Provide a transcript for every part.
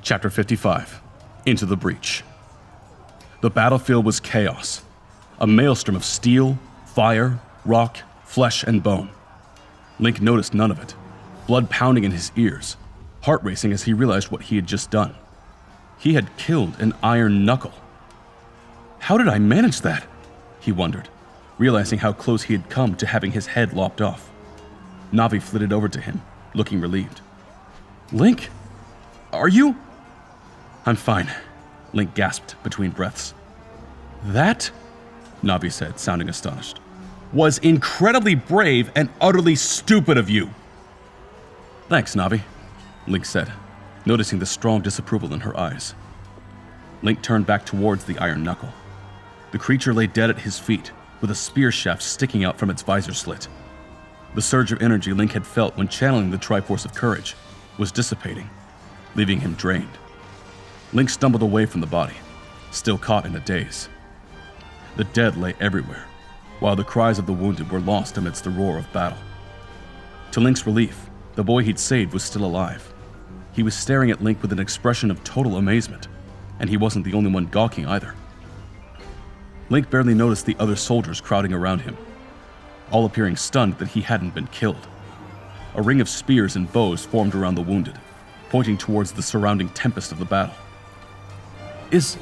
Chapter 55. Into the Breach. The battlefield was chaos. A maelstrom of steel, fire, rock, flesh, and bone. Link noticed none of it, blood pounding in his ears, heart racing as he realized what he had just done. He had killed an iron knuckle. How did I manage that? He wondered, realizing how close he had come to having his head lopped off. Navi flitted over to him, looking relieved. Link? Are you? I'm fine, Link gasped between breaths. That, Navi said, sounding astonished, was incredibly brave and utterly stupid of you. Thanks, Navi, Link said, noticing the strong disapproval in her eyes. Link turned back towards the iron knuckle. The creature lay dead at his feet, with a spear shaft sticking out from its visor slit. The surge of energy Link had felt when channeling the Triforce of Courage was dissipating, leaving him drained. Link stumbled away from the body, still caught in a daze. The dead lay everywhere, while the cries of the wounded were lost amidst the roar of battle. To Link's relief, the boy he'd saved was still alive. He was staring at Link with an expression of total amazement, and he wasn't the only one gawking either. Link barely noticed the other soldiers crowding around him, all appearing stunned that he hadn't been killed. A ring of spears and bows formed around the wounded, pointing towards the surrounding tempest of the battle. Is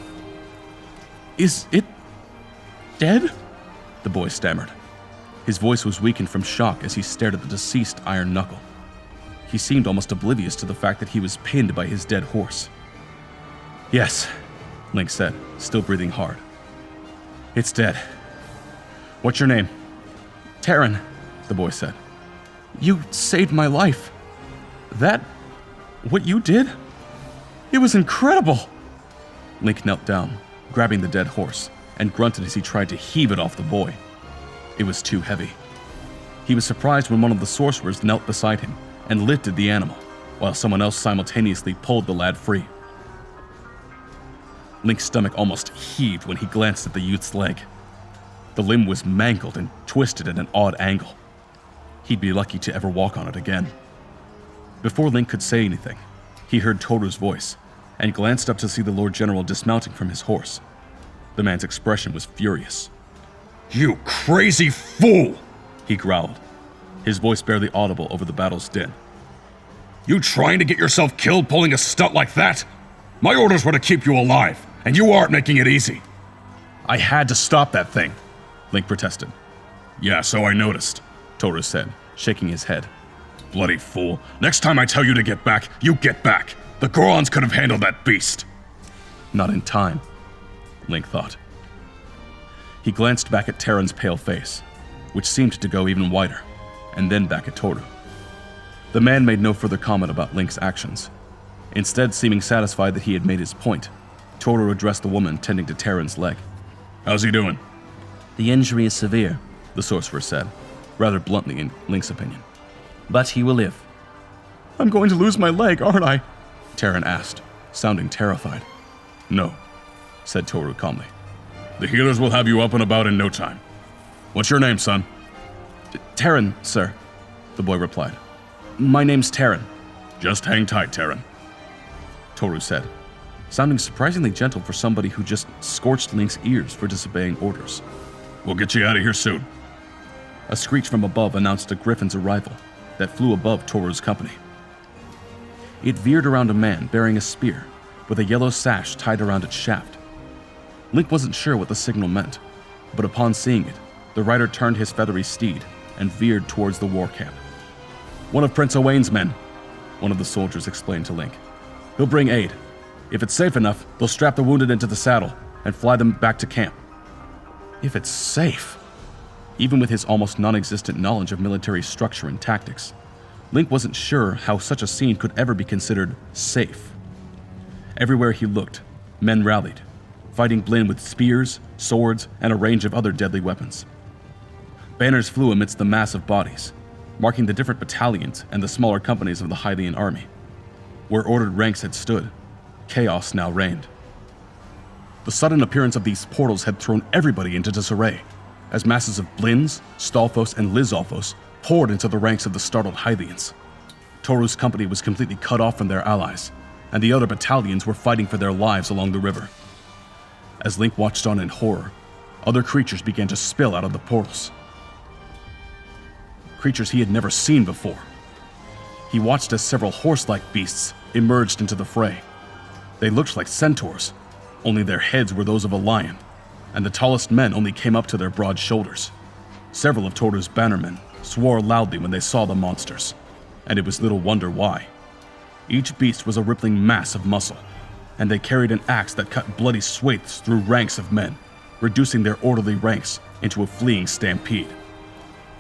it dead? The boy stammered. His voice was weakened from shock as he stared at the deceased iron knuckle. He seemed almost oblivious to the fact that he was pinned by his dead horse. Yes, Link said, still breathing hard. It's dead. What's your name? Terran, the boy said. You saved my life. That, what you did? It was incredible. Link knelt down, grabbing the dead horse, and grunted as he tried to heave it off the boy. It was too heavy. He was surprised when one of the sorcerers knelt beside him and lifted the animal, while someone else simultaneously pulled the lad free. Link's stomach almost heaved when he glanced at the youth's leg. The limb was mangled and twisted at an odd angle. He'd be lucky to ever walk on it again. Before Link could say anything, he heard Toru's voice, and glanced up to see the Lord General dismounting from his horse. The man's expression was furious. You crazy fool! He growled, his voice barely audible over the battle's din. You trying to get yourself killed pulling a stunt like that? My orders were to keep you alive, and you aren't making it easy. I had to stop that thing, Link protested. Yeah, so I noticed, Toru said, shaking his head. Bloody fool. Next time I tell you to get back, you get back. The Gorons could have handled that beast. Not in time, Link thought. He glanced back at Terran's pale face, which seemed to go even wider, and then back at Toru. The man made no further comment about Link's actions. Instead, seeming satisfied that he had made his point, Toru addressed the woman tending to Terran's leg. How's he doing? The injury is severe, the sorcerer said, rather bluntly in Link's opinion. But he will live. I'm going to lose my leg, aren't I? Terran asked, sounding terrified. No, said Toru calmly. The healers will have you up and about in no time. What's your name, son? Terran, sir, the boy replied. My name's Terran. Just hang tight, Terran, Toru said, sounding surprisingly gentle for somebody who just scorched Link's ears for disobeying orders. We'll get you out of here soon. A screech from above announced a griffin's arrival that flew above Toru's company. It veered around a man bearing a spear with a yellow sash tied around its shaft. Link wasn't sure what the signal meant, but upon seeing it, the rider turned his feathery steed and veered towards the war camp. One of Prince Owain's men, one of the soldiers explained to Link. He'll bring aid. If it's safe enough, they'll strap the wounded into the saddle and fly them back to camp. If it's safe. Even with his almost non-existent knowledge of military structure and tactics, Link wasn't sure how such a scene could ever be considered safe. Everywhere he looked, men rallied, fighting blend with spears, swords, and a range of other deadly weapons. Banners flew amidst the mass of bodies, marking the different battalions and the smaller companies of the Hylian army. Where ordered ranks had stood, chaos now reigned. The sudden appearance of these portals had thrown everybody into disarray, as masses of Blins, Stalfos, and Lizalfos poured into the ranks of the startled Hylians. Toru's company was completely cut off from their allies, and the other battalions were fighting for their lives along the river. As Link watched on in horror, other creatures began to spill out of the portals. Creatures he had never seen before. He watched as several horse-like beasts emerged into the fray. They looked like centaurs, only their heads were those of a lion, and the tallest men only came up to their broad shoulders. Several of Toru's bannermen swore loudly when they saw the monsters, and it was little wonder why. Each beast was a rippling mass of muscle, and they carried an axe that cut bloody swathes through ranks of men, reducing their orderly ranks into a fleeing stampede.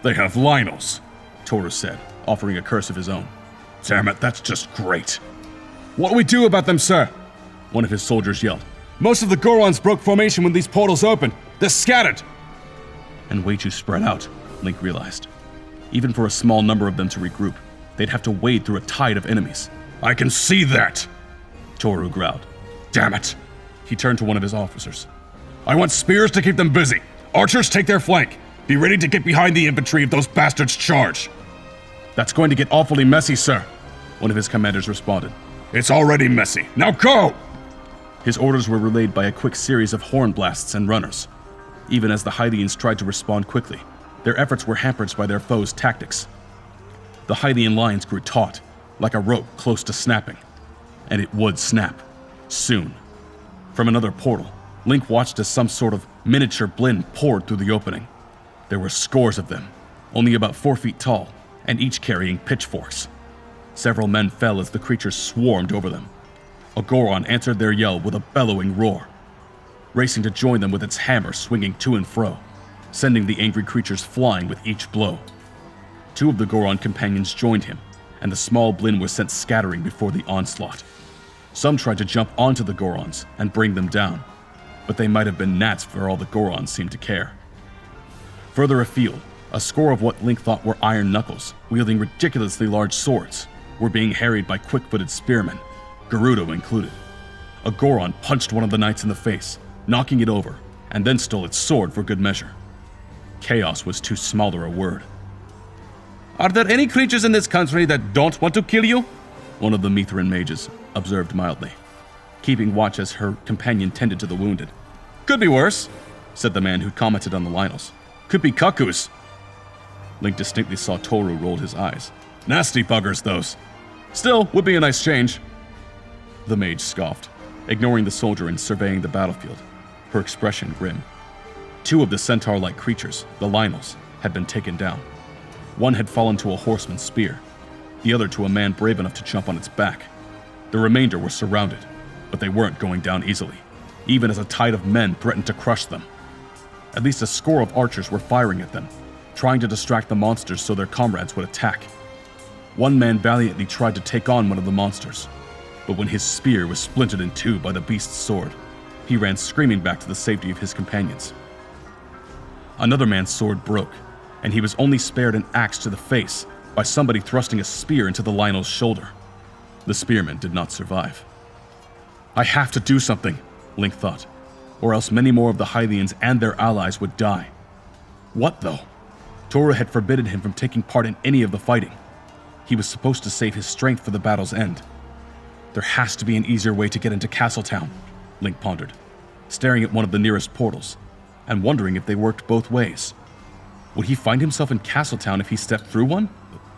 "They have Lionels," Toru said, offering a curse of his own. "Damn it, that's just great." "What do we do about them, sir?" one of his soldiers yelled. "Most of the Gorons broke formation when these portals opened. They're scattered." And way too spread out, Link realized. Even for a small number of them to regroup, they'd have to wade through a tide of enemies. "I can see that," Toru growled. "Damn it." He turned to one of his officers. "I want spears to keep them busy. Archers, take their flank. Be ready to get behind the infantry if those bastards charge." "That's going to get awfully messy, sir," one of his commanders responded. "It's already messy. Now go!" His orders were relayed by a quick series of horn blasts and runners. Even as the Hylians tried to respond quickly, their efforts were hampered by their foes' tactics. The Hylian lines grew taut, like a rope close to snapping. And it would snap. Soon. From another portal, Link watched as some sort of miniature Blinn poured through the opening. There were scores of them, only about 4 feet tall, and each carrying pitchforks. Several men fell as the creatures swarmed over them. A Goron answered their yell with a bellowing roar, racing to join them with its hammer swinging to and fro, sending the angry creatures flying with each blow. 2 of the Goron companions joined him, and the small Blinn was sent scattering before the onslaught. Some tried to jump onto the Gorons and bring them down, but they might have been gnats for all the Gorons seemed to care. Further afield, a score of what Link thought were iron knuckles, wielding ridiculously large swords, were being harried by quick-footed spearmen, Gerudo included. A Goron punched one of the knights in the face, knocking it over, and then stole its sword for good measure. Chaos was too smaller a word. "Are there any creatures in this country that don't want to kill you?" one of the Mithrin mages observed mildly, keeping watch as her companion tended to the wounded. "Could be worse," said the man who commented on the Lionels. "Could be cuckoos." Link distinctly saw Toru roll his eyes. "Nasty buggers, those. Still, would be a nice change." The mage scoffed, ignoring the soldier and surveying the battlefield, her expression grim. 2 of the centaur-like creatures, the Lionels, had been taken down. One had fallen to a horseman's spear, the other to a man brave enough to jump on its back. The remainder were surrounded, but they weren't going down easily, even as a tide of men threatened to crush them. At least a score of archers were firing at them, trying to distract the monsters so their comrades would attack. One man valiantly tried to take on one of the monsters, but when his spear was splintered in 2 by the beast's sword, he ran screaming back to the safety of his companions. Another man's sword broke, and he was only spared an axe to the face by somebody thrusting a spear into the Lionel's shoulder. The spearman did not survive. "I have to do something," Link thought, or else many more of the Hylians and their allies would die. What though? Toru had forbidden him from taking part in any of the fighting. He was supposed to save his strength for the battle's end. There has to be an easier way to get into Castletown, Link pondered, staring at one of the nearest portals, and wondering if they worked both ways. Would he find himself in Castletown if he stepped through one,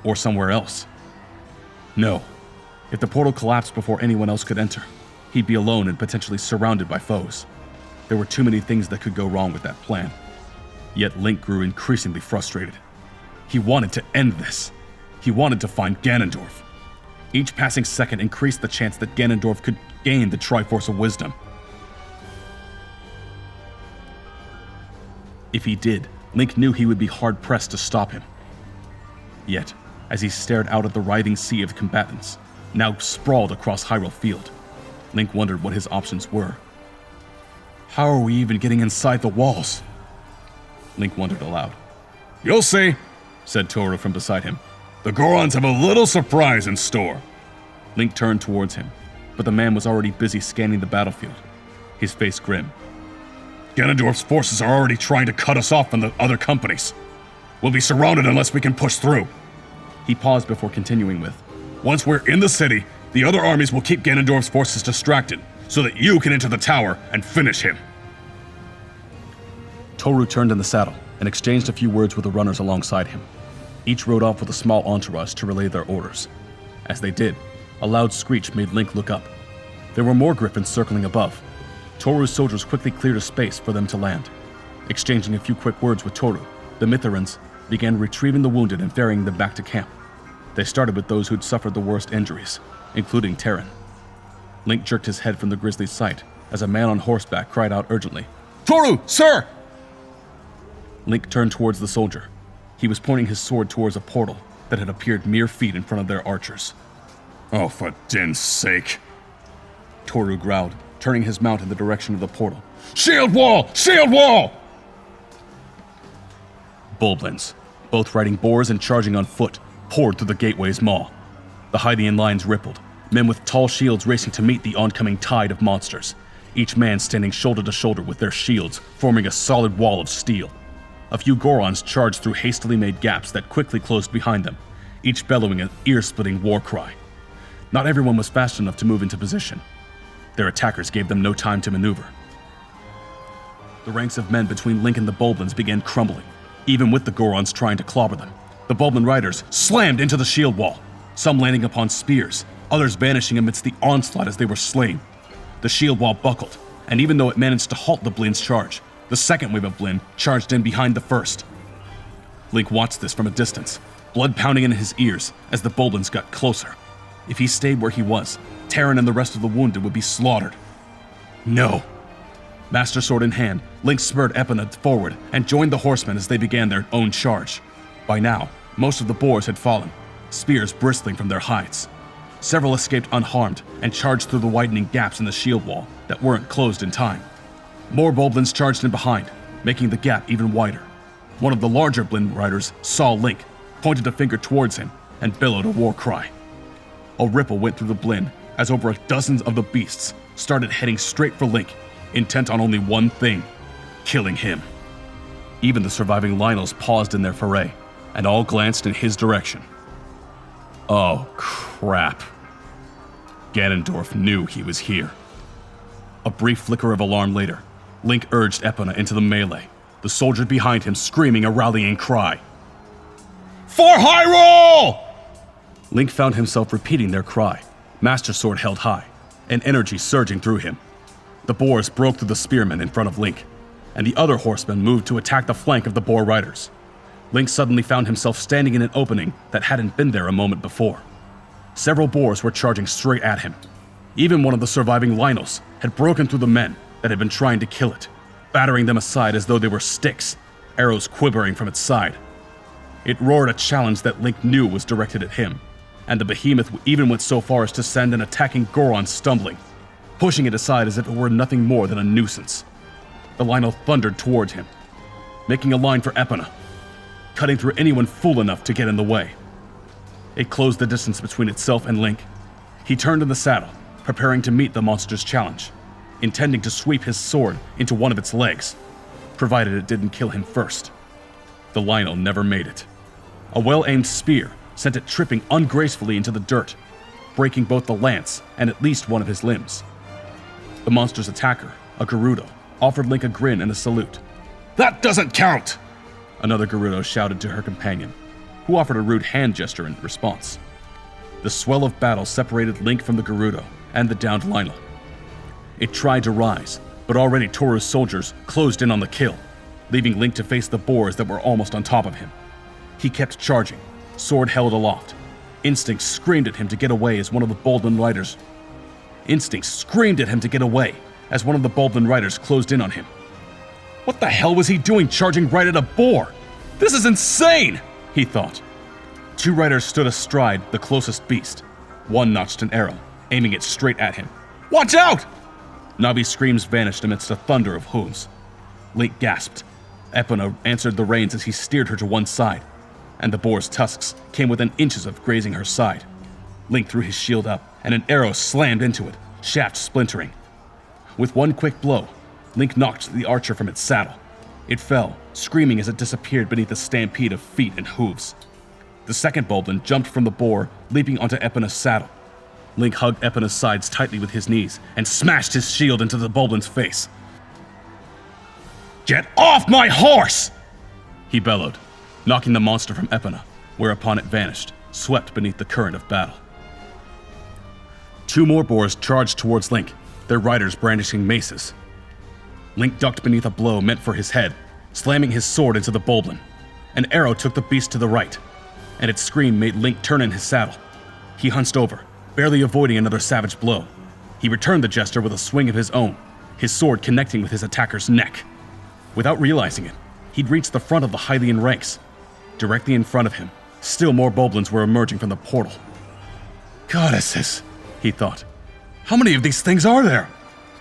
or somewhere else? No. If the portal collapsed before anyone else could enter, he'd be alone and potentially surrounded by foes. There were too many things that could go wrong with that plan. Yet Link grew increasingly frustrated. He wanted to end this. He wanted to find Ganondorf. Each passing second increased the chance that Ganondorf could gain the Triforce of Wisdom. If he did, Link knew he would be hard-pressed to stop him. Yet, as he stared out at the writhing sea of combatants, now sprawled across Hyrule Field, Link wondered what his options were. How are we even getting inside the walls? Link wondered aloud. "You'll see," said Toru from beside him. "The Gorons have a little surprise in store." Link turned towards him, but the man was already busy scanning the battlefield, his face grim. "Ganondorf's forces are already trying to cut us off from the other companies. We'll be surrounded unless we can push through." He paused before continuing with, "Once we're in the city, The other armies will keep Ganondorf's forces distracted, so that you can enter the tower and finish him. Toru turned in the saddle and exchanged a few words with the runners alongside him. Each rode off with a small entourage to relay their orders. As they did, a loud screech made Link look up. There were more griffins circling above. Toru's soldiers quickly cleared a space for them to land. Exchanging a few quick words with Toru, the Mithrans began retrieving the wounded and ferrying them back to camp. They started with those who'd suffered the worst injuries, including Terran. Link jerked his head from the grisly sight as a man on horseback cried out urgently, "Toru, sir!" Link turned towards the soldier. He was pointing his sword towards a portal that had appeared mere feet in front of their archers. "Oh, for Din's sake," Toru growled, turning his mount in the direction of the portal. "Shield wall! Shield wall!" Bulblins, both riding boars and charging on foot, poured through the gateway's maw. The Hydian lines rippled, men with tall shields racing to meet the oncoming tide of monsters, each man standing shoulder to shoulder with their shields forming a solid wall of steel. A few Gorons charged through hastily made gaps that quickly closed behind them, each bellowing an ear-splitting war cry. Not everyone was fast enough to move into position. Their attackers gave them no time to maneuver. The ranks of men between Link and the Bulblins began crumbling, even with the Gorons trying to clobber them. The Bulblin riders slammed into the shield wall, some landing upon spears, others vanishing amidst the onslaught as they were slain. The shield wall buckled, and even though it managed to halt the Blin's charge, the second wave of Blin charged in behind the first. Link watched this from a distance, blood pounding in his ears as the Bulblins got closer. If he stayed where he was, Terran and the rest of the wounded would be slaughtered. No. Master Sword in hand, Link spurred Epona forward and joined the horsemen as they began their own charge. By now, most of the boars had fallen, spears bristling from their hides. Several escaped unharmed and charged through the widening gaps in the shield wall that weren't closed in time. More Bulblins charged in behind, making the gap even wider. One of the larger Blin riders saw Link, pointed a finger towards him, and bellowed a war cry. A ripple went through the Blin as over a dozen of the beasts started heading straight for Link, intent on only one thing: killing him. Even the surviving Lynels paused in their foray, and all glanced in his direction. Oh, crap. Ganondorf knew he was here. A brief flicker of alarm later, Link urged Epona into the melee, the soldier behind him screaming a rallying cry. "For Hyrule!" Link found himself repeating their cry, Master Sword held high, and energy surging through him. The boars broke through the spearmen in front of Link, and the other horsemen moved to attack the flank of the boar riders. Link suddenly found himself standing in an opening that hadn't been there a moment before. Several boars were charging straight at him. Even one of the surviving Lynels had broken through the men that had been trying to kill it, battering them aside as though they were sticks, arrows quivering from its side. It roared a challenge that Link knew was directed at him, and the behemoth even went so far as to send an attacking Goron stumbling, pushing it aside as if it were nothing more than a nuisance. The Lynel thundered toward him, making a line for Epona, cutting through anyone fool enough to get in the way. It closed the distance between itself and Link. He turned in the saddle, preparing to meet the monster's challenge, intending to sweep his sword into one of its legs, provided it didn't kill him first. The Lynel never made it. A well-aimed spear sent it tripping ungracefully into the dirt, breaking both the lance and at least one of his limbs. The monster's attacker, a Gerudo, offered Link a grin and a salute. "That doesn't count!" Another Gerudo shouted to her companion, who offered a rude hand gesture in response. The swell of battle separated Link from the Gerudo and the downed Lynel. It tried to rise, but already Toru's soldiers closed in on the kill, leaving Link to face the boars that were almost on top of him. He kept charging, sword held aloft. Instinct screamed at him to get away as one of the Bulblin riders closed in on him. What the hell was he doing charging right at a boar? This is insane, he thought. Two riders stood astride the closest beast. One notched an arrow, aiming it straight at him. "Watch out!" Navi's screams vanished amidst a thunder of hooves. Link gasped. Epona answered the reins as he steered her to one side, and the boar's tusks came within inches of grazing her side. Link threw his shield up, and an arrow slammed into it, shaft splintering. With one quick blow, Link knocked the archer from its saddle. It fell, screaming as it disappeared beneath a stampede of feet and hooves. The second Bulblin jumped from the boar, leaping onto Epona's saddle. Link hugged Epona's sides tightly with his knees and smashed his shield into the Bulblin's face. "Get off my horse!" he bellowed, knocking the monster from Epona, whereupon it vanished, swept beneath the current of battle. 2 more boars charged towards Link, their riders brandishing maces. Link ducked beneath a blow meant for his head, slamming his sword into the Bulblin. An arrow took the beast to the right, and its scream made Link turn in his saddle. He hunched over, barely avoiding another savage blow. He returned the gesture with a swing of his own, his sword connecting with his attacker's neck. Without realizing it, he'd reached the front of the Hylian ranks. Directly in front of him, still more Bulblins were emerging from the portal. "Goddesses," he thought. "How many of these things are there?"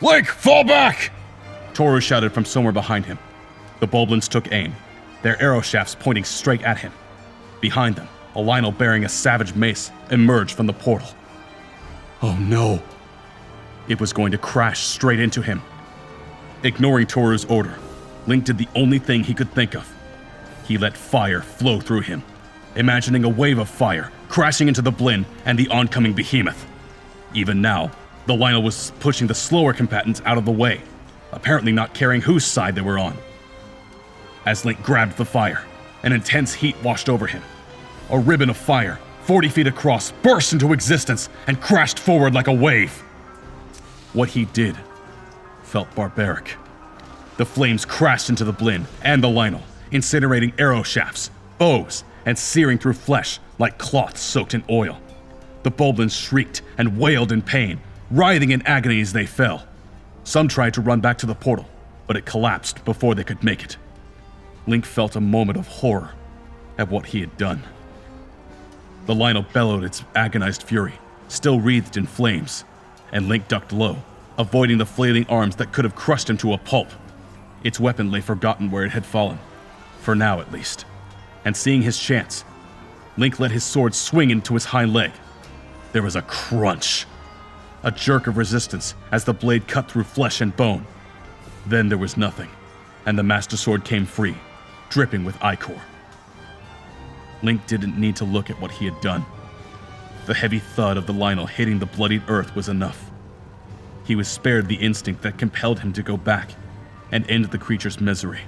"Link, fall back!" Toru shouted from somewhere behind him. The Bulblins took aim, their arrow shafts pointing straight at him. Behind them, a Lionel bearing a savage mace emerged from the portal. Oh no! It was going to crash straight into him. Ignoring Toru's order, Link did the only thing he could think of. He let fire flow through him, imagining a wave of fire crashing into the Blinn and the oncoming behemoth. Even now, the Lionel was pushing the slower combatants out of the way, apparently not caring whose side they were on. As Link grabbed the fire, an intense heat washed over him. A ribbon of fire, 40 feet across, burst into existence and crashed forward like a wave. What he did felt barbaric. The flames crashed into the Blinn and the Lionel, incinerating arrow shafts, bows, and searing through flesh like cloth soaked in oil. The Bulblins shrieked and wailed in pain, writhing in agony as they fell. Some tried to run back to the portal, but it collapsed before they could make it. Link felt a moment of horror at what he had done. The Lionel bellowed its agonized fury, still wreathed in flames, and Link ducked low, avoiding the flailing arms that could have crushed him to a pulp. Its weapon lay forgotten where it had fallen, for now at least. And seeing his chance, Link let his sword swing into his hind leg. There was a crunch, a jerk of resistance as the blade cut through flesh and bone. Then there was nothing, and the Master Sword came free, dripping with ichor. Link didn't need to look at what he had done. The heavy thud of the Lionel hitting the bloodied earth was enough. He was spared the instinct that compelled him to go back and end the creature's misery,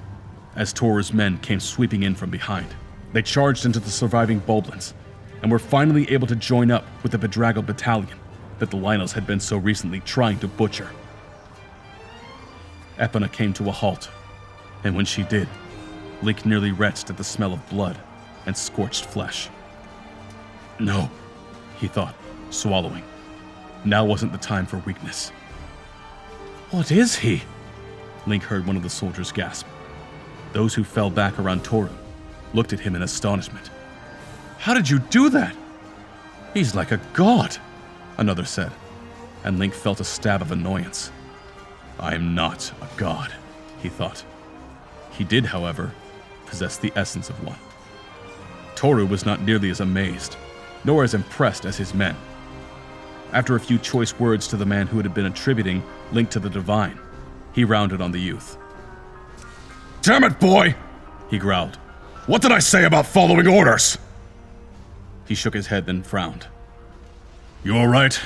as Toru's men came sweeping in from behind. They charged into the surviving Bulblins, and were finally able to join up with the bedraggled battalion that the Lionels had been so recently trying to butcher. Epona came to a halt, and when she did, Link nearly retched at the smell of blood and scorched flesh. No, he thought, swallowing. Now wasn't the time for weakness. What is he? Link heard one of the soldiers gasp. Those who fell back around Toru looked at him in astonishment. How did you do that? He's like a god, another said, and Link felt a stab of annoyance. I am not a god, he thought. He did, however, possess the essence of one. Toru was not nearly as amazed, nor as impressed as his men. After a few choice words to the man who had been attributing Link to the divine, he rounded on the youth. Damn it, boy! He growled. What did I say about following orders? He shook his head, then frowned. You all right?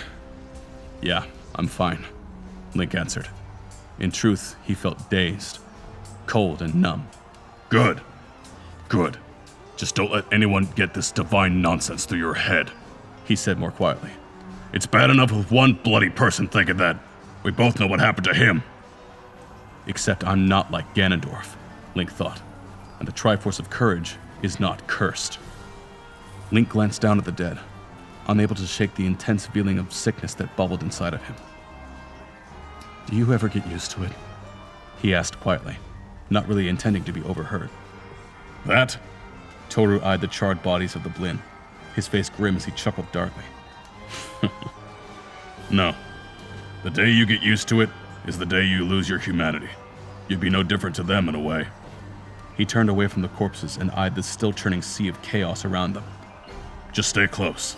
Yeah, I'm fine, Link answered. In truth, he felt dazed, cold and numb. Good. Good. Just don't let anyone get this divine nonsense through your head, he said more quietly. It's bad enough with one bloody person thinking that. We both know what happened to him. Except I'm not like Ganondorf, Link thought, and the Triforce of Courage is not cursed. Link glanced down at the dead, unable to shake the intense feeling of sickness that bubbled inside of him. Do you ever get used to it? He asked quietly, not really intending to be overheard. That? Toru eyed the charred bodies of the Blinn, his face grim as he chuckled darkly. No. The day you get used to it is the day you lose your humanity. You'd be no different to them in a way. He turned away from the corpses and eyed the still-churning sea of chaos around them. Just stay close.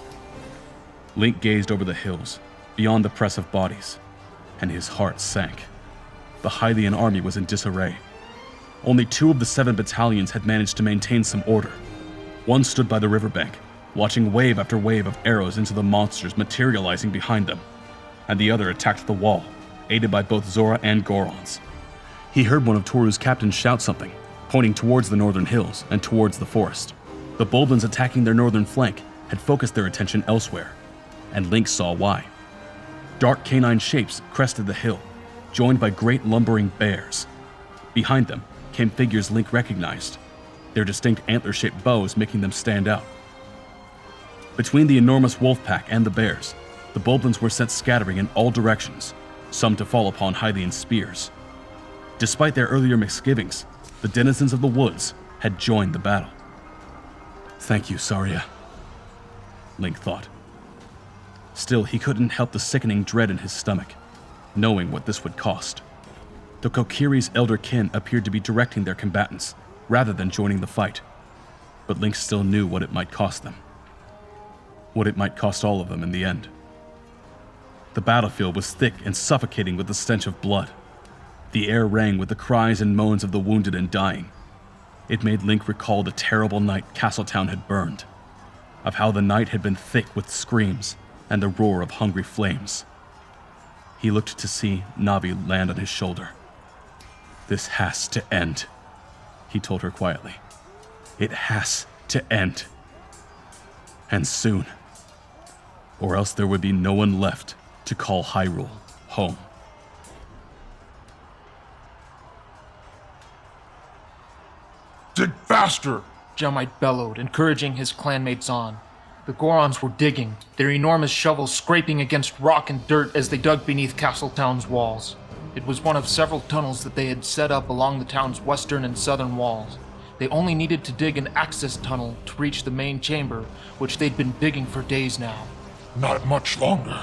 Link gazed over the hills, beyond the press of bodies, and his heart sank. The Hylian army was in disarray. Only 2 of the 7 battalions had managed to maintain some order. One stood by the riverbank, watching wave after wave of arrows into the monsters materializing behind them, and the other attacked the wall, aided by both Zora and Gorons. He heard one of Toru's captains shout something, pointing towards the northern hills and towards the forest. The Bulblins attacking their northern flank had focused their attention elsewhere, and Link saw why. Dark canine shapes crested the hill, joined by great lumbering bears. Behind them came figures Link recognized, their distinct antler-shaped bows making them stand out. Between the enormous wolf pack and the bears, the Bulblins were sent scattering in all directions, some to fall upon Hylian's spears. Despite their earlier misgivings, the denizens of the woods had joined the battle. "Thank you, Saria," Link thought. Still, he couldn't help the sickening dread in his stomach, knowing what this would cost. The Kokiri's elder kin appeared to be directing their combatants, rather than joining the fight, but Link still knew what it might cost them. What it might cost all of them in the end. The battlefield was thick and suffocating with the stench of blood. The air rang with the cries and moans of the wounded and dying. It made Link recall the terrible night Castletown had burned, of how the night had been thick with screams and the roar of hungry flames. He looked to see Navi land on his shoulder. "This has to end," he told her quietly. "It has to end. And soon. Or else there would be no one left to call Hyrule home." "Dig faster!" Jemite bellowed, encouraging his clanmates on. The Gorons were digging, their enormous shovels scraping against rock and dirt as they dug beneath Castletown's walls. It was one of several tunnels that they had set up along the town's western and southern walls. They only needed to dig an access tunnel to reach the main chamber, which they'd been digging for days now. "Not much longer."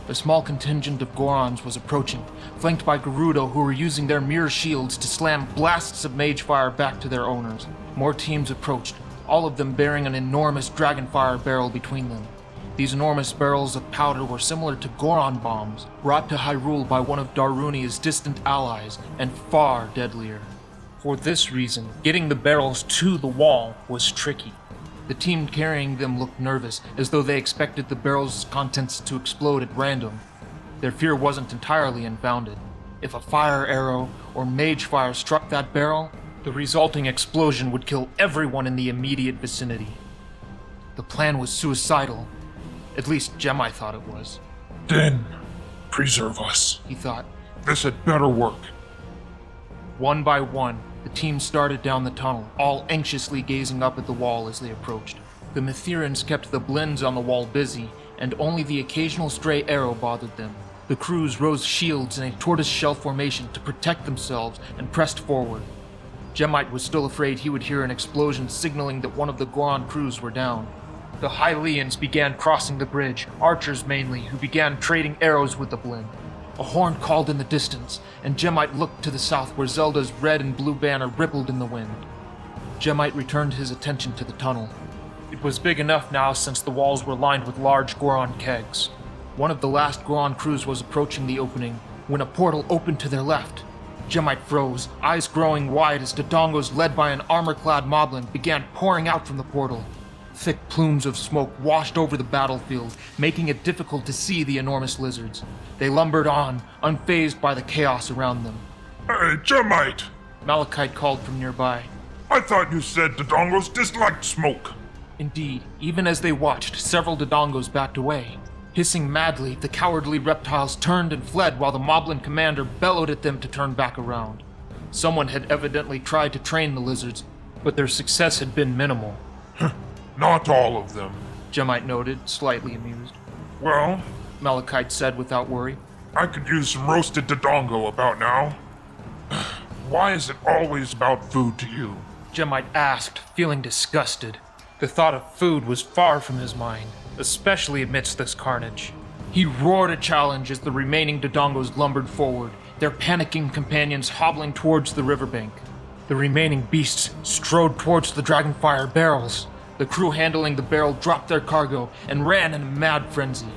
A small contingent of Gorons was approaching, flanked by Gerudo who were using their mirror shields to slam blasts of mage fire back to their owners. More teams approached, all of them bearing an enormous dragonfire barrel between them. These enormous barrels of powder were similar to Goron bombs, brought to Hyrule by one of Darunia's distant allies, and far deadlier. For this reason, getting the barrels to the wall was tricky. The team carrying them looked nervous, as though they expected the barrel's contents to explode at random. Their fear wasn't entirely unfounded. If a fire arrow or mage fire struck that barrel, the resulting explosion would kill everyone in the immediate vicinity. The plan was suicidal. At least Jemite thought it was. "Then, preserve us," He thought. "This had better work." One by one, the team started down the tunnel, all anxiously gazing up at the wall as they approached. The Mithirans kept the blends on the wall busy, and only the occasional stray arrow bothered them. The crews rose shields in a tortoise-shell formation to protect themselves and pressed forward. Jemite was still afraid he would hear an explosion signaling that one of the Goron crews were down. The Hylians began crossing the bridge, archers mainly, who began trading arrows with the blend. A horn called in the distance, and Jemite looked to the south where Zelda's red and blue banner rippled in the wind. Jemite returned his attention to the tunnel. It was big enough now since the walls were lined with large Goron kegs. One of the last Goron crews was approaching the opening when a portal opened to their left. Jemite froze, eyes growing wide as Dodongos led by an armor-clad moblin began pouring out from the portal. Thick plumes of smoke washed over the battlefield, making it difficult to see the enormous lizards. They lumbered on, unfazed by the chaos around them. "Hey, Jemite! Malachite called from nearby. I thought you said Dodongos disliked smoke." Indeed, even as they watched, several Dodongos backed away. Hissing madly, the cowardly reptiles turned and fled while the Moblin commander bellowed at them to turn back around. Someone had evidently tried to train the lizards, but their success had been minimal. "Not all of them." Jemite noted, slightly amused. "Well, Malachite said without worry. I could use some roasted Dodongo about now. Why is it always about food to you?" Jemite asked, feeling disgusted. The thought of food was far from his mind, especially amidst this carnage. He roared a challenge as the remaining Dodongos lumbered forward, their panicking companions hobbling towards the riverbank. The remaining beasts strode towards the dragonfire barrels. The crew handling the barrel dropped their cargo and ran in a mad frenzy.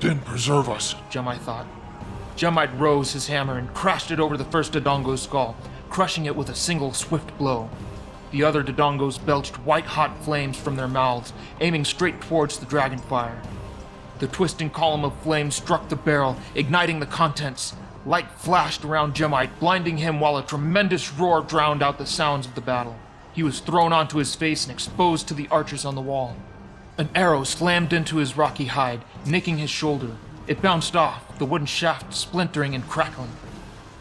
"Then preserve us." Jemite thought. Jemite rose his hammer and crashed it over the first Dodongo's skull, crushing it with a single swift blow. The other Dodongos belched white-hot flames from their mouths, aiming straight towards the dragonfire. The twisting column of flame struck the barrel, igniting the contents. Light flashed around Jemite, blinding him while a tremendous roar drowned out the sounds of the battle. He was thrown onto his face and exposed to the archers on the wall. An arrow slammed into his rocky hide, nicking his shoulder. It bounced off, the wooden shaft splintering and crackling.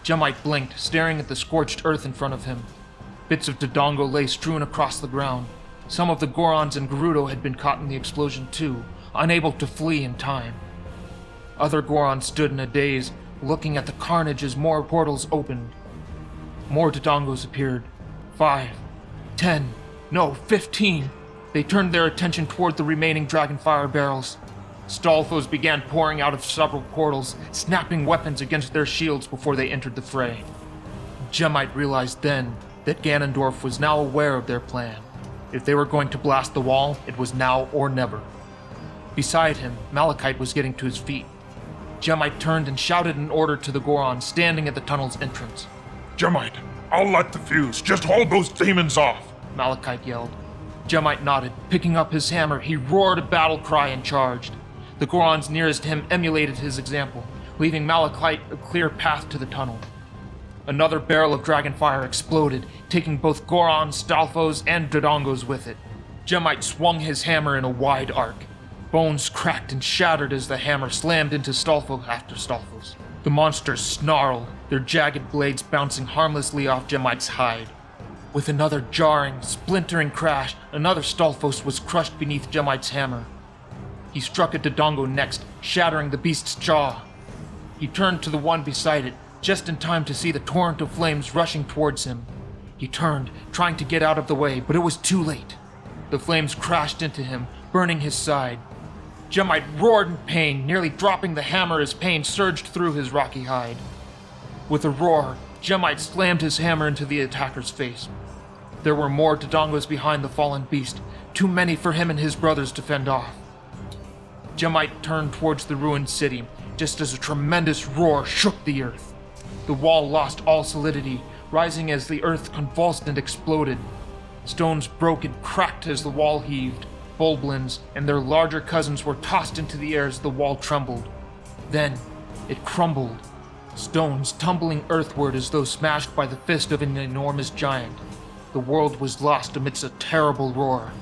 Jemite blinked, staring at the scorched earth in front of him. Bits of Dodongo lay strewn across the ground. Some of the Gorons and Gerudo had been caught in the explosion too, unable to flee in time. Other Gorons stood in a daze, looking at the carnage as more portals opened. More Dodongos appeared. 5, 10, no, 15. They turned their attention toward the remaining dragonfire barrels. Stalfos began pouring out of several portals, snapping weapons against their shields before they entered the fray. Jemite realized then that Ganondorf was now aware of their plan. If they were going to blast the wall, it was now or never. Beside him, Malachite was getting to his feet. Jemite turned and shouted an order to the Goron standing at the tunnel's entrance. Jemite, I'll light the fuse. Just hold those demons off. Malachite yelled. Jemite nodded. Picking up his hammer, he roared a battle cry and charged. The Gorons nearest him emulated his example, leaving Malachite a clear path to the tunnel. Another barrel of dragonfire exploded, taking both Gorons, Stalfos, and Dodongos with it. Jemite swung his hammer in a wide arc. Bones cracked and shattered as the hammer slammed into Stalfos after Stalfos. The monsters snarled, their jagged blades bouncing harmlessly off Jemite's hide. With another jarring, splintering crash, another Stalfos was crushed beneath Jemite's hammer. He struck at Dodongo next, shattering the beast's jaw. He turned to the one beside it, just in time to see the torrent of flames rushing towards him. He turned, trying to get out of the way, but it was too late. The flames crashed into him, burning his side. Jemite roared in pain, nearly dropping the hammer as pain surged through his rocky hide. With a roar, Jemite slammed his hammer into the attacker's face. There were more Dodongos behind the fallen beast, too many for him and his brothers to fend off. Jemite turned towards the ruined city, just as a tremendous roar shook the earth. The wall lost all solidity, rising as the earth convulsed and exploded. Stones broke and cracked as the wall heaved. Bulblins and their larger cousins were tossed into the air as the wall trembled. Then, it crumbled, stones tumbling earthward as though smashed by the fist of an enormous giant. The world was lost amidst a terrible roar.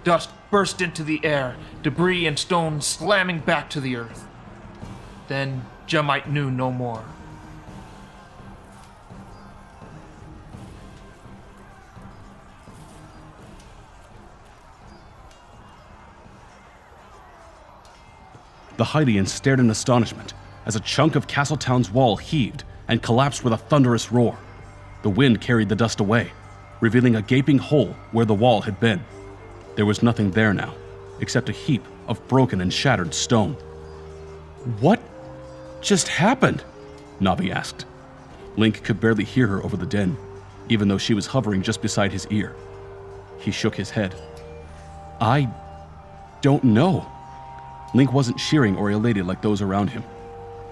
Dust burst into the air, debris and stones slamming back to the earth. Then Jemite knew no more. The Hylians stared in astonishment as a chunk of Castletown's wall heaved and collapsed with a thunderous roar. The wind carried the dust away, revealing a gaping hole where the wall had been. There was nothing there now, except a heap of broken and shattered stone. "What just happened?" Navi asked. Link could barely hear her over the din, even though she was hovering just beside his ear. He shook his head. "I don't know." Link wasn't cheering or elated like those around him.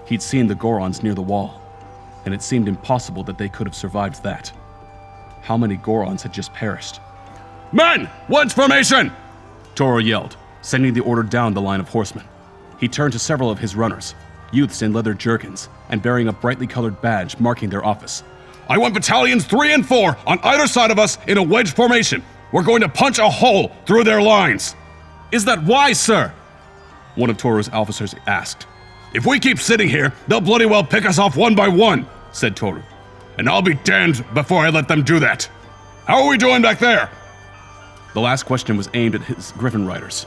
He'd seen the Gorons near the wall, and it seemed impossible that they could have survived that. How many Gorons had just perished? "Men, once formation!" Toro yelled, sending the order down the line of horsemen. He turned to several of his runners, youths in leather jerkins and bearing a brightly colored badge marking their office. "I want battalions 3 and 4 on either side of us in a wedge formation. We're going to punch a hole through their lines." "Is that wise, sir?" one of Toro's officers asked. "If we keep sitting here, they'll bloody well pick us off one by one," said Toru. "And I'll be damned before I let them do that. How are we doing back there?" The last question was aimed at his Griffin riders.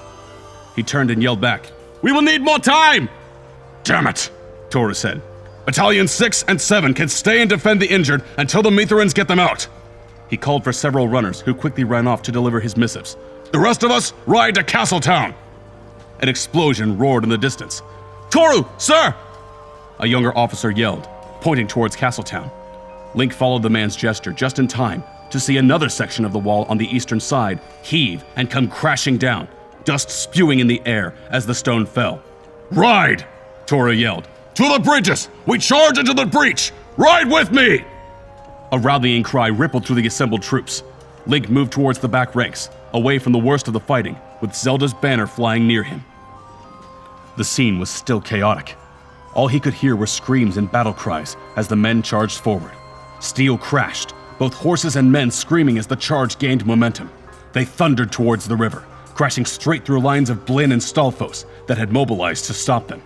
He turned and yelled back, "We will need more time!" "Damn it," Toru said. "Battalions 6 and 7 can stay and defend the injured until the Mithrans get them out." He called for several runners who quickly ran off to deliver his missives. "The rest of us ride to Castletown." An explosion roared in the distance. "Toru, sir!" a younger officer yelled, pointing towards Castletown. Link followed the man's gesture just in time to see another section of the wall on the eastern side heave and come crashing down, dust spewing in the air as the stone fell. "Ride!" Toru yelled. "To the bridges! We charge into the breach! Ride with me!" A rallying cry rippled through the assembled troops. Link moved towards the back ranks, away from the worst of the fighting, with Zelda's banner flying near him. The scene was still chaotic. All he could hear were screams and battle cries as the men charged forward. Steel crashed, both horses and men screaming as the charge gained momentum. They thundered towards the river, crashing straight through lines of Blinn and Stalfos that had mobilized to stop them.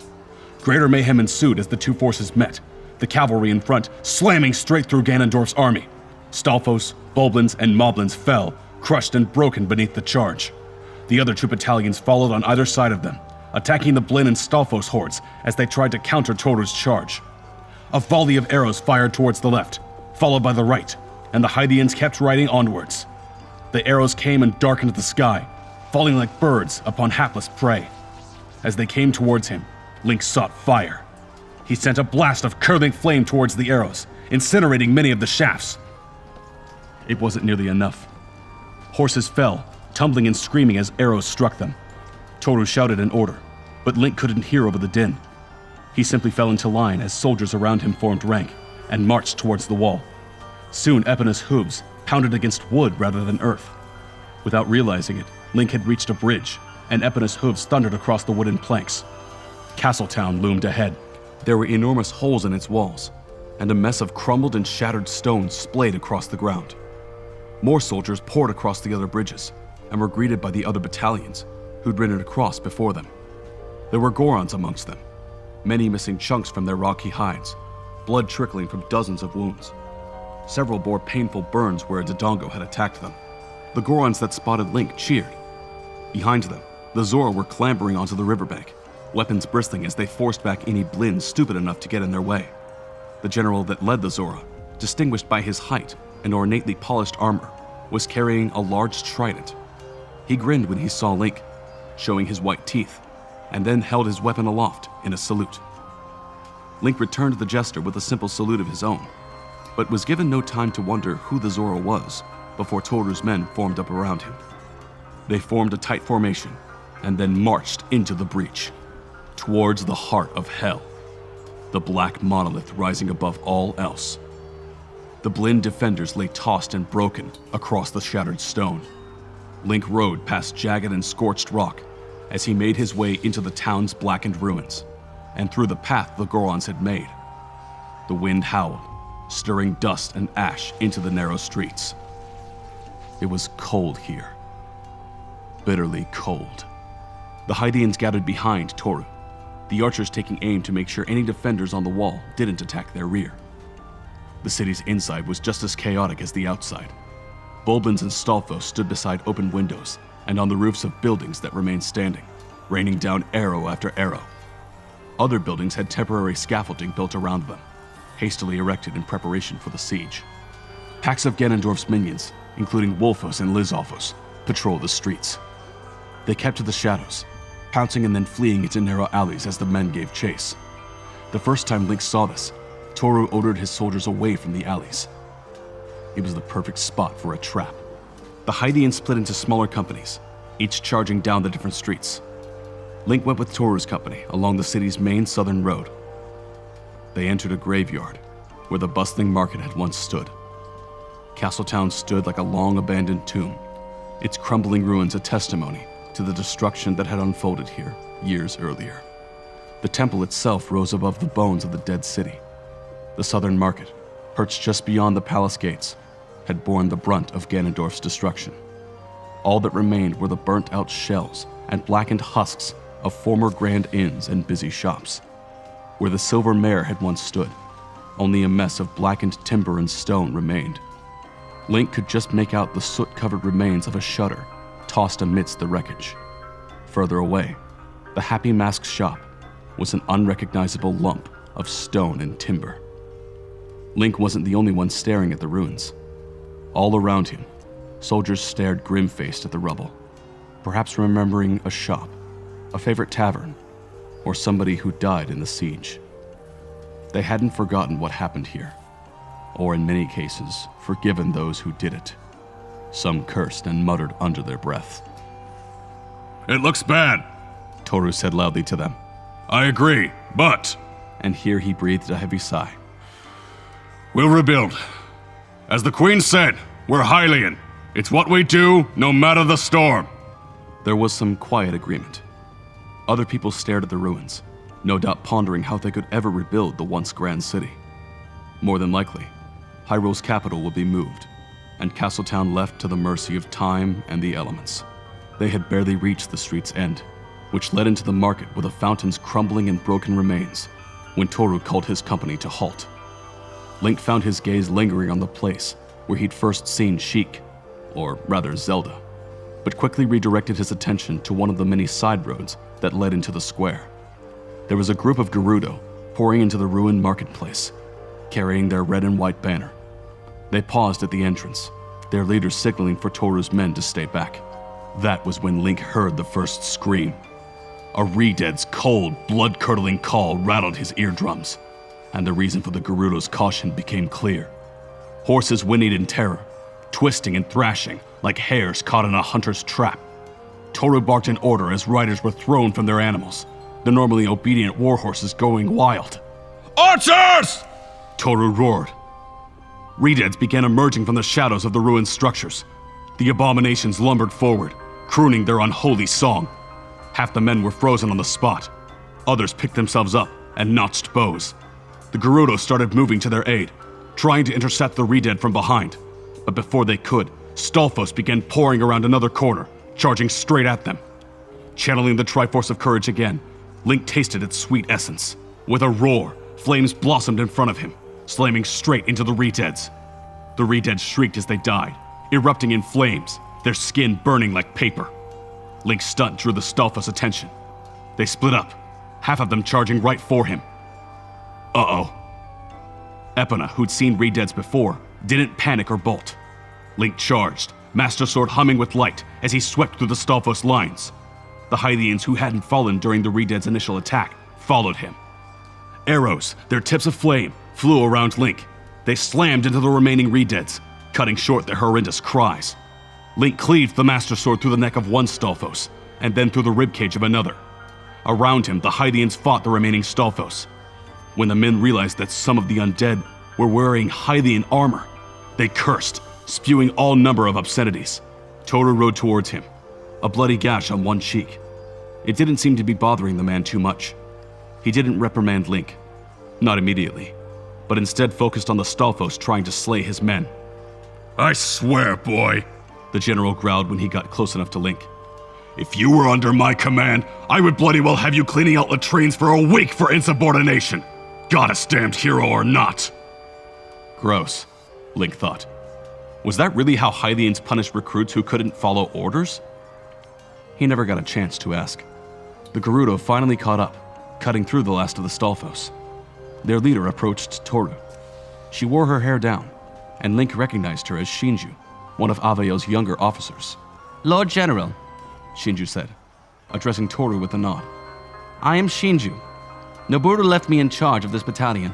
Greater mayhem ensued as the two forces met, the cavalry in front slamming straight through Ganondorf's army. Stalfos, Bulblins, and Moblins fell, crushed and broken beneath the charge. The other two battalions followed on either side of them, attacking the Blinn and Stalfos hordes as they tried to counter Toru's charge. A volley of arrows fired towards the left, followed by the right, and the Hydians kept riding onwards. The arrows came and darkened the sky, falling like birds upon hapless prey. As they came towards him, Link sought fire. He sent a blast of curling flame towards the arrows, incinerating many of the shafts. It wasn't nearly enough. Horses fell, tumbling and screaming as arrows struck them. Toru shouted an order, but Link couldn't hear over the din. He simply fell into line as soldiers around him formed rank and marched towards the wall. Soon Epina's hooves pounded against wood rather than earth. Without realizing it, Link had reached a bridge, and Epina's hooves thundered across the wooden planks. Castletown loomed ahead. There were enormous holes in its walls, and a mess of crumbled and shattered stones splayed across the ground. More soldiers poured across the other bridges, and were greeted by the other battalions, who'd ridden across before them. There were Gorons amongst them, many missing chunks from their rocky hides, blood trickling from dozens of wounds. Several bore painful burns where a Dodongo had attacked them. The Gorons that spotted Link cheered. Behind them, the Zora were clambering onto the riverbank, weapons bristling as they forced back any Blinn stupid enough to get in their way. The general that led the Zora, distinguished by his height and ornately polished armor, was carrying a large trident. He grinned when he saw Link, showing his white teeth, and then held his weapon aloft in a salute. Link returned the gesture with a simple salute of his own, but was given no time to wonder who the Zora was before Toru's men formed up around him. They formed a tight formation and then marched into the breach, towards the heart of hell, the black monolith rising above all else. The Blinn defenders lay tossed and broken across the shattered stone. Link rode past jagged and scorched rock as he made his way into the town's blackened ruins, and through the path the Gorons had made. The wind howled, stirring dust and ash into the narrow streets. It was cold here. Bitterly cold. The Hydians gathered behind Toru, the archers taking aim to make sure any defenders on the wall didn't attack their rear. The city's inside was just as chaotic as the outside. Bulblins and Stalfos stood beside open windows and on the roofs of buildings that remained standing, raining down arrow after arrow. Other buildings had temporary scaffolding built around them, hastily erected in preparation for the siege. Packs of Ganondorf's minions, including Wolfos and Lizalfos, patrolled the streets. They kept to the shadows, pouncing and then fleeing into narrow alleys as the men gave chase. The first time Link saw this, Toru ordered his soldiers away from the alleys. It was the perfect spot for a trap. The Hydians split into smaller companies, each charging down the different streets. Link went with Toru's company along the city's main southern road. They entered a graveyard where the bustling market had once stood. Castletown stood like a long abandoned tomb, its crumbling ruins a testimony to the destruction that had unfolded here years earlier. The temple itself rose above the bones of the dead city. The southern market, perched just beyond the palace gates, had borne the brunt of Ganondorf's destruction. All that remained were the burnt-out shells and blackened husks of former grand inns and busy shops. Where the Silver Mare had once stood, only a mess of blackened timber and stone remained. Link could just make out the soot-covered remains of a shutter tossed amidst the wreckage. Further away, the Happy Mask's shop was an unrecognizable lump of stone and timber. Link wasn't the only one staring at the ruins. All around him, soldiers stared grim-faced at the rubble, perhaps remembering a shop, a favorite tavern, or somebody who died in the siege. They hadn't forgotten what happened here, or in many cases, forgiven those who did it. Some cursed and muttered under their breath. It looks bad, Toru said loudly to them. I agree, but... And here he breathed a heavy sigh. We'll rebuild. As the Queen said, we're Hylian. It's what we do, no matter the storm. There was some quiet agreement. Other people stared at the ruins, no doubt pondering how they could ever rebuild the once grand city. More than likely, Hyrule's capital would be moved, and Castletown left to the mercy of time and the elements. They had barely reached the street's end, which led into the market with the fountain's crumbling and broken remains, when Toru called his company to halt. Link found his gaze lingering on the place where he'd first seen Sheik, or rather Zelda, but quickly redirected his attention to one of the many side roads that led into the square. There was a group of Gerudo pouring into the ruined marketplace, carrying their red and white banner. They paused at the entrance, their leader signaling for Toru's men to stay back. That was when Link heard the first scream. A Redead's cold, blood-curdling call rattled his eardrums, and the reason for the Gerudo's caution became clear. Horses whinnied in terror, twisting and thrashing like hares caught in a hunter's trap. Toru barked an order as riders were thrown from their animals, the normally obedient warhorses going wild. "Archers!" Toru roared. Redeads began emerging from the shadows of the ruined structures. The abominations lumbered forward, crooning their unholy song. Half the men were frozen on the spot. Others picked themselves up and notched bows. The Gerudo started moving to their aid, trying to intercept the Redead from behind. But before they could, Stalfos began pouring around another corner, charging straight at them. Channeling the Triforce of Courage again, Link tasted its sweet essence. With a roar, flames blossomed in front of him, slamming straight into the Redeads. The Redeads shrieked as they died, erupting in flames, their skin burning like paper. Link's stunt drew the Stalfos' attention. They split up, half of them charging right for him. Uh-oh. Epona, who'd seen Redeads before, didn't panic or bolt. Link charged, Master Sword humming with light as he swept through the Stalfos lines. The Hylians who hadn't fallen during the Redead's initial attack followed him. Arrows, their tips of flame, flew around Link. They slammed into the remaining Redeads, cutting short their horrendous cries. Link cleaved the Master Sword through the neck of one Stalfos, and then through the ribcage of another. Around him, the Hylians fought the remaining Stalfos. When the men realized that some of the undead were wearing Hylian armor, they cursed, spewing all number of obscenities. Toru rode towards him, a bloody gash on one cheek. It didn't seem to be bothering the man too much. He didn't reprimand Link, not immediately, but instead focused on the Stalfos trying to slay his men. "I swear, boy," the general growled when he got close enough to Link. "If you were under my command, I would bloody well have you cleaning out latrines for a week for insubordination. Goddess damned hero or not." Gross, Link thought. Was that really how Hylians punished recruits who couldn't follow orders? He never got a chance to ask. The Gerudo finally caught up, cutting through the last of the Stalfos. Their leader approached Toru. She wore her hair down, and Link recognized her as Shinju, one of Aveo's younger officers. "Lord General," Shinju said, addressing Toru with a nod. "I am Shinju. Noboru left me in charge of this battalion.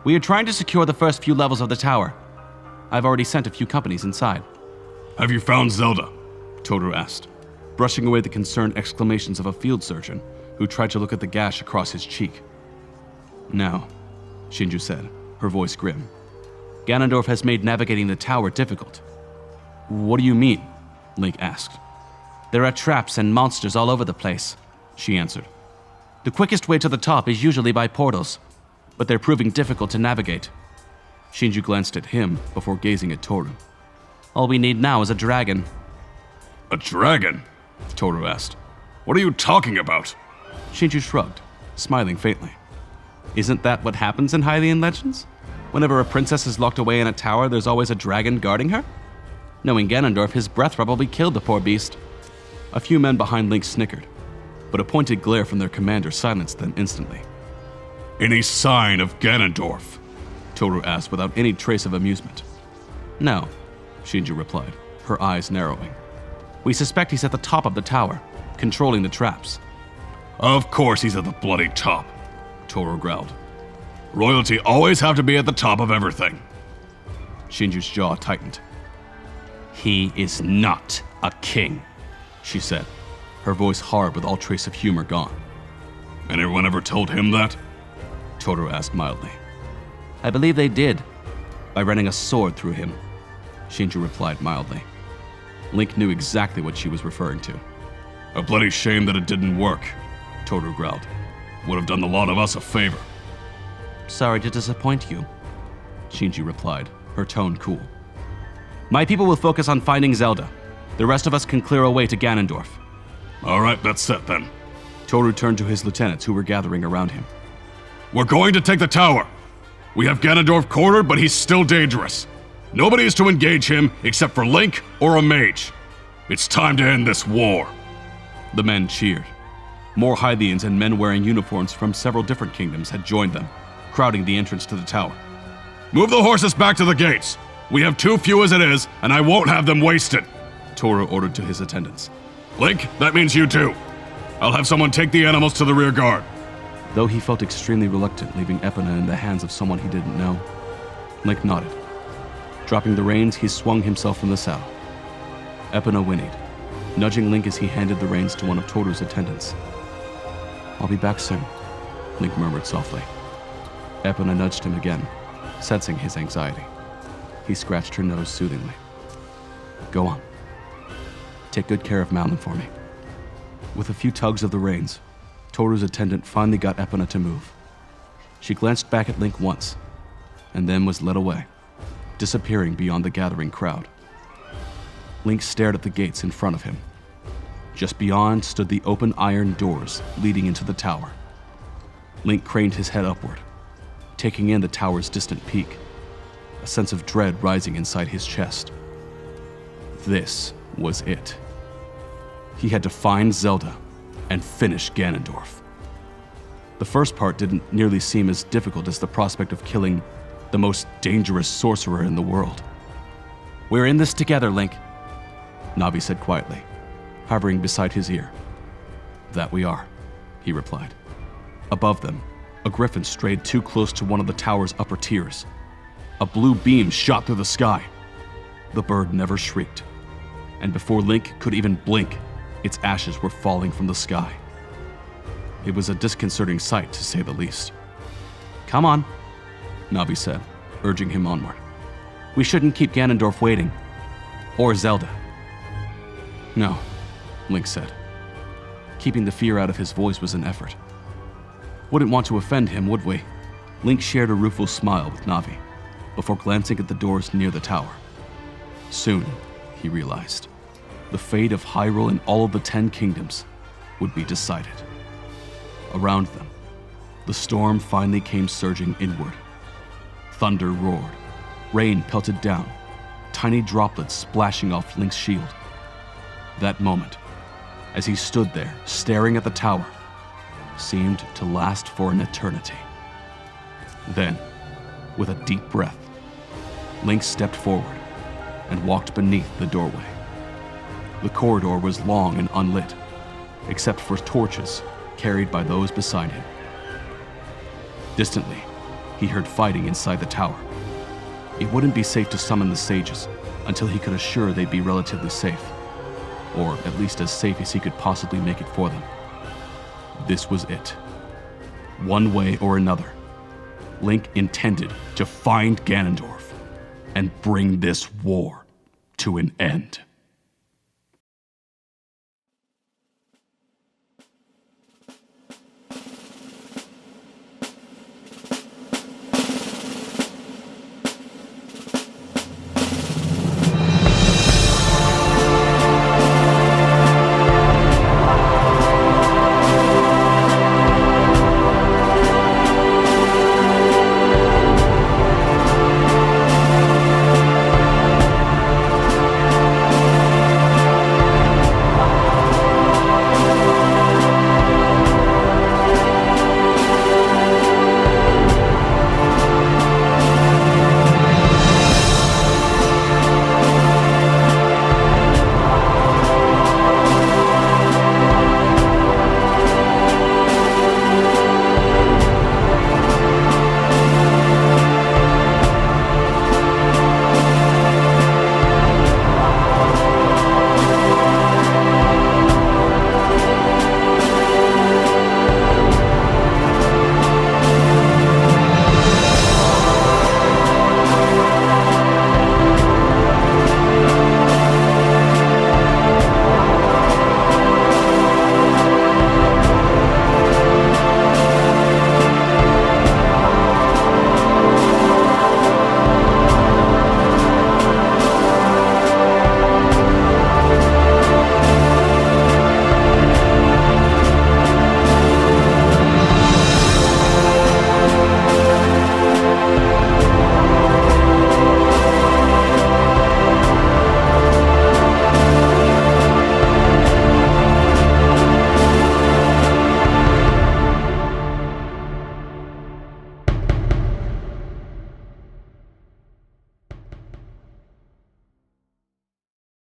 We are trying to secure the first few levels of the tower. I've already sent a few companies inside." "Have you found Zelda?" Toru asked, brushing away the concerned exclamations of a field surgeon who tried to look at the gash across his cheek. "No," Shinju said, her voice grim. "Ganondorf has made navigating the tower difficult." "What do you mean?" Link asked. "There are traps and monsters all over the place," she answered. "The quickest way to the top is usually by portals, but they're proving difficult to navigate." Shinju glanced at him before gazing at Toru. "All we need now is a dragon." "A dragon?" Toru asked. "What are you talking about?" Shinju shrugged, smiling faintly. "Isn't that what happens in Hylian legends? Whenever a princess is locked away in a tower, there's always a dragon guarding her? Knowing Ganondorf, his breath probably killed the poor beast." A few men behind Link snickered, but a pointed glare from their commander silenced them instantly. "Any sign of Ganondorf?" Toru asked without any trace of amusement. "No," Shinju replied, her eyes narrowing. "We suspect he's at the top of the tower, controlling the traps." "Of course he's at the bloody top," Toru growled. "Royalty always have to be at the top of everything." Shinju's jaw tightened. "He is not a king," she said, her voice hard with all trace of humor gone. "Anyone ever told him that?" Toru asked mildly. "I believe they did, by running a sword through him," Shinju replied mildly. Link knew exactly what she was referring to. "A bloody shame that it didn't work," Toru growled. "Would have done the lot of us a favor." "Sorry to disappoint you," Shinji replied, her tone cool. "My people will focus on finding Zelda. The rest of us can clear a way to Ganondorf." "All right, that's set then." Toru turned to his lieutenants who were gathering around him. "We're going to take the tower. We have Ganondorf cornered, but he's still dangerous. Nobody is to engage him except for Link or a mage. It's time to end this war." The men cheered. More Hylians and men wearing uniforms from several different kingdoms had joined them, crowding the entrance to the tower. "Move the horses back to the gates. We have too few as it is, and I won't have them wasted," Toru ordered to his attendants. "Link, that means you too. I'll have someone take the animals to the rear guard." Though he felt extremely reluctant leaving Epona in the hands of someone he didn't know, Link nodded. Dropping the reins, he swung himself from the saddle. Epona whinnied, nudging Link as he handed the reins to one of Toru's attendants. "I'll be back soon," Link murmured softly. Epona nudged him again, sensing his anxiety. He scratched her nose soothingly. "Go on. Take good care of Malin for me." With a few tugs of the reins, Toru's attendant finally got Epona to move. She glanced back at Link once, and then was led away, disappearing beyond the gathering crowd. Link stared at the gates in front of him. Just beyond stood the open iron doors leading into the tower. Link craned his head upward, taking in the tower's distant peak, a sense of dread rising inside his chest. This was it. He had to find Zelda and finish Ganondorf. The first part didn't nearly seem as difficult as the prospect of killing the most dangerous sorcerer in the world. "We're in this together, Link," Navi said quietly, hovering beside his ear. "That we are," he replied. Above them, a griffin strayed too close to one of the tower's upper tiers. A blue beam shot through the sky. The bird never shrieked, and before Link could even blink, its ashes were falling from the sky. It was a disconcerting sight, to say the least. "Come on," Navi said, urging him onward. "We shouldn't keep Ganondorf waiting. Or Zelda." "No," Link said. Keeping the fear out of his voice was an effort. Wouldn't want to offend him, would we? Link shared a rueful smile with Navi, before glancing at the doors near the tower. Soon, he realized, the fate of Hyrule and all of the 10 kingdoms would be decided. Around them, the storm finally came surging inward. Thunder roared, rain pelted down, tiny droplets splashing off Link's shield. That moment, as he stood there staring at the tower, seemed to last for an eternity. Then, with a deep breath, Link stepped forward and walked beneath the doorway. The corridor was long and unlit, except for torches carried by those beside him. Distantly, he heard fighting inside the tower. It wouldn't be safe to summon the sages until he could assure they'd be relatively safe, or at least as safe as he could possibly make it for them. This was it. One way or another, Link intended to find Ganondorf and bring this war to an end.